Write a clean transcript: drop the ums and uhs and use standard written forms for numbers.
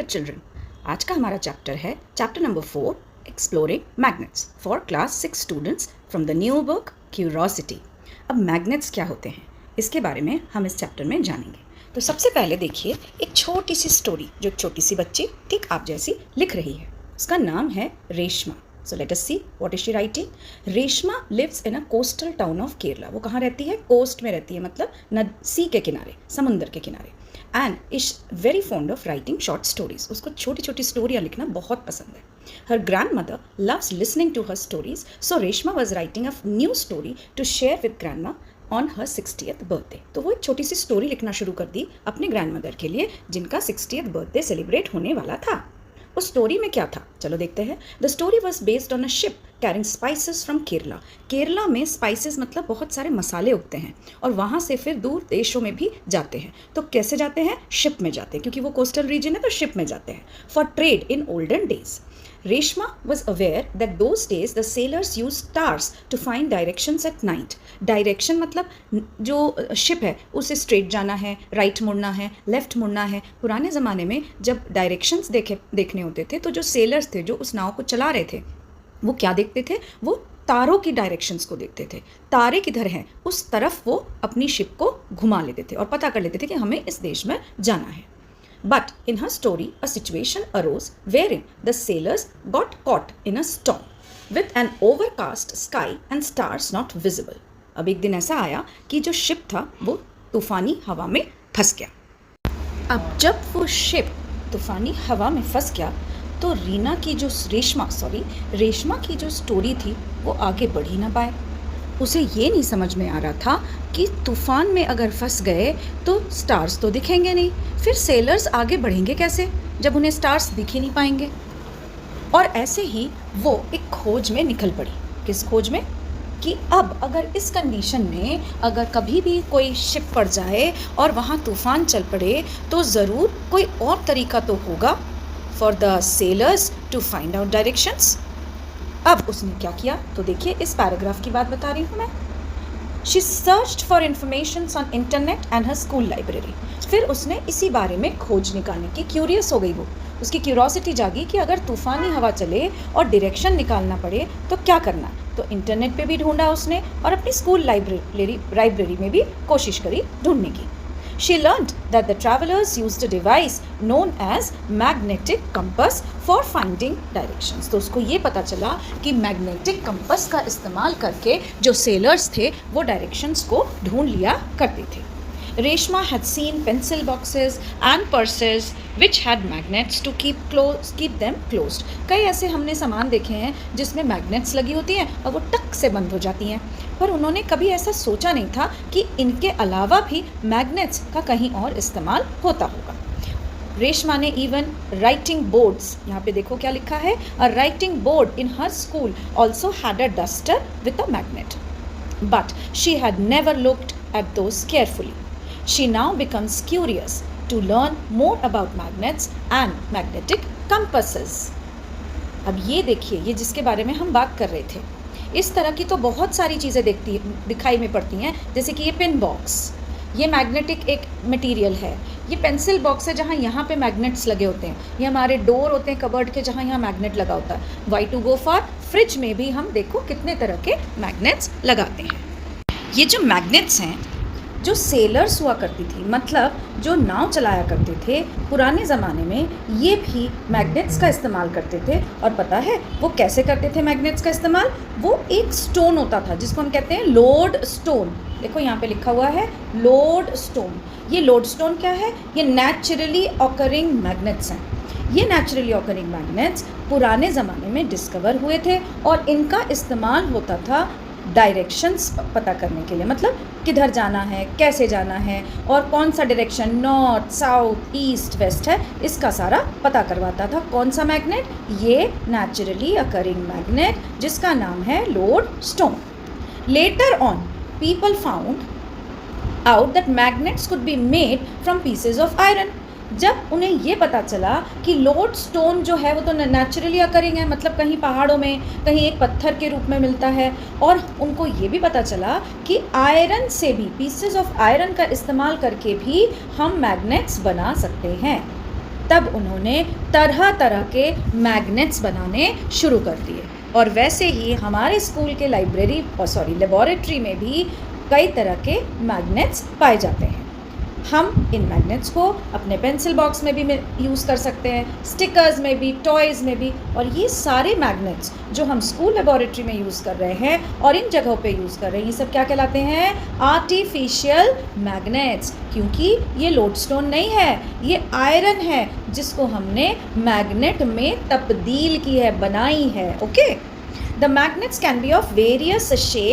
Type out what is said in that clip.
Dear children, आज का हमारा चैप्टर है chapter number 4 exploring magnets for class 6 students from the new book curiosity. अब मैग्नेट्स क्या होते हैं इसके बारे में हम इस चैप्टर में जानेंगे। तो सबसे पहले देखिए एक छोटी सी स्टोरी जो एक छोटी सी बच्ची ठीक आप जैसी लिख रही है। उसका नाम है Reshma. So let us see what is she writing. Reshma lives in a coastal town of Kerala. वो कहाँ रहती है? कोस्ट में रहती है, मतलब सी के किनारे, समुंदर के किनारे। And is very fond of writing short stories. उसको छोटी छोटी स्टोरियाँ लिखना बहुत पसंद है। Her grandmother loves listening to her stories. So Reshma was writing a new story to share with grandma on her 60th birthday. तो वो एक छोटी सी स्टोरी लिखना शुरू कर दी अपने ग्रैंडमदर के लिए जिनका 60th बर्थडे सेलिब्रेट होने वाला था। उस स्टोरी में क्या था, चलो देखते हैं। The story was based on a ship carrying spices from Kerala. Kerala में स्पाइसेस मतलब बहुत सारे मसाले उगते हैं और वहाँ से फिर दूर देशों में भी जाते हैं। तो कैसे जाते हैं? शिप में जाते हैं, क्योंकि वो कोस्टल रीजन है तो शिप में जाते हैं for trade in olden days. Reshma was aware that those days the sailors used stars to find directions at night. Direction मतलब जो शिप है उसे स्ट्रेट जाना है, राइट मुड़ना है, लेफ्ट मुड़ना है। पुराने ज़माने में जब डायरेक्शंस देखने होते थे तो जो सेलर्स थे जो उस नाव को चला रहे थे वो क्या देखते थे? वो तारों की डायरेक्शंस को देखते थे। तारे किधर हैं उस तरफ वो अपनी शिप को घुमा लेते थे और पता कर लेते थे कि हमें इस देश में जाना है। But in her story, a situation arose wherein the sailors got caught in a storm with an overcast sky and stars not visible. अब एक दिन ऐसा आया कि जो शिप था वो तूफानी हवा में फंस गया। अब जब वो शिप तूफानी हवा में फंस गया तो रेशमा की जो स्टोरी थी वो आगे बढ़ ही ना पाए। उसे ये नहीं समझ में आ रहा था कि तूफ़ान में अगर फंस गए तो स्टार्स तो दिखेंगे नहीं, फिर सेलर्स आगे बढ़ेंगे कैसे जब उन्हें स्टार्स दिख ही नहीं पाएंगे। और ऐसे ही वो एक खोज में निकल पड़ी। किस खोज में? कि अब अगर इस कंडीशन में अगर कभी भी कोई शिप पड़ जाए और वहाँ तूफ़ान चल पड़े तो ज़रूर कोई और तरीका तो होगा for the sailors to find out directions. अब उसने क्या किया तो देखिए इस पैराग्राफ की बात बता रही हूँ मैं। She searched for information on internet and her school library. फिर उसने इसी बारे में खोज निकालने की क्यूरियस हो गई। वो उसकी क्यूरोसिटी जागी कि अगर तूफ़ानी हवा चले और डायरेक्शन निकालना पड़े तो क्या करना है। तो इंटरनेट पे भी ढूंढा उसने और अपनी स्कूल लाइब्रेरी में भी कोशिश करी ढूंढने की। She learned that the travelers used a device known as magnetic compass for finding directions. तो उसको ये पता चला कि मैग्नेटिक कंपस का इस्तेमाल करके जो सेलर्स थे वो डायरेक्शंस को ढूंढ लिया करते थे। Reshma had seen pencil boxes and purses which had magnets to keep them closed. कई ऐसे हमने सामान देखे हैं जिसमें मैग्नेट्स लगी होती हैं और वो टक से बंद हो जाती हैं, पर उन्होंने कभी ऐसा सोचा नहीं था कि इनके अलावा भी मैग्नेट्स का कहीं और इस्तेमाल होता होगा। रेशमा ने इवन राइटिंग बोर्ड्स, यहाँ पे देखो क्या लिखा है, a writing board in her school also had a duster with a magnet, but she had never looked at those carefully. She now becomes curious to learn more about magnets and magnetic compasses. अब ये देखिए, ये जिसके बारे में हम बात कर रहे थे, इस तरह की तो बहुत सारी चीज़ें दिखाई में पड़ती हैं, जैसे कि ये पिन बॉक्स, ये मैग्नेटिक एक मटेरियल है, ये पेंसिल बॉक्स है जहाँ यहाँ पे मैग्नेट्स लगे होते हैं, ये हमारे डोर होते हैं कबर्ड के जहाँ यहाँ मैग्नेट लगा होता है। Why to go for fridge में भी हम देखो कितने तरह के मैग्नेट्स लगाते हैं। ये जो मैग्नेट्स हैं जो सेलर्स हुआ करती थी, मतलब जो नाव चलाया करते थे पुराने ज़माने में, ये भी मैग्नेट्स का इस्तेमाल करते थे। और पता है वो कैसे करते थे मैग्नेट्स का इस्तेमाल? वो एक स्टोन होता था जिसको हम कहते हैं लोड स्टोन। देखो यहाँ पे लिखा हुआ है लोड स्टोन। ये लोड स्टोन क्या है? ये नेचुरली ऑकरिंग मैग्नेट्स हैं। ये नेचुरली ऑकरिंग मैग्नेट्स पुराने ज़माने में डिस्कवर हुए थे और इनका इस्तेमाल होता था डायरेक्शंस पता करने के लिए, मतलब किधर जाना है, कैसे जाना है और कौन सा direction north south east west है, इसका सारा पता करवाता था। कौन सा मैग्नेट? ये नेचुरली अकरिंग मैग्नेट जिसका नाम है load stone. Later on people found out that magnets could be made from pieces of iron. जब उन्हें ये पता चला कि लोड स्टोन जो है वो तो नेचुरली अकरिंग है, मतलब कहीं पहाड़ों में, कहीं एक पत्थर के रूप में मिलता है, और उनको ये भी पता चला कि आयरन से भी, पीसेस ऑफ आयरन का इस्तेमाल करके भी हम मैग्नेट्स बना सकते हैं। तब उन्होंने तरह तरह के मैग्नेट्स बनाने शुरू कर दिए। और वैसे ही हमारे स्कूल के लेबोरेटरी में भी कई तरह के मैग्नेट्स पाए जाते हैं। हम इन मैग्नेट्स को अपने पेंसिल बॉक्स में भी यूज़ कर सकते हैं, स्टिकर्स में भी, टॉयज़ में भी। और ये सारे मैग्नेट्स जो हम स्कूल लेबोरेटरी में यूज़ कर रहे हैं और इन जगहों पे यूज़ कर रहे हैं, ये सब क्या कहलाते हैं? Artificial magnets. क्योंकि ये लोडस्टोन नहीं है, ये आयरन है जिसको हमने मैग्नेट में तब्दील की है, बनाई है। Okay, the magnets can be of various shape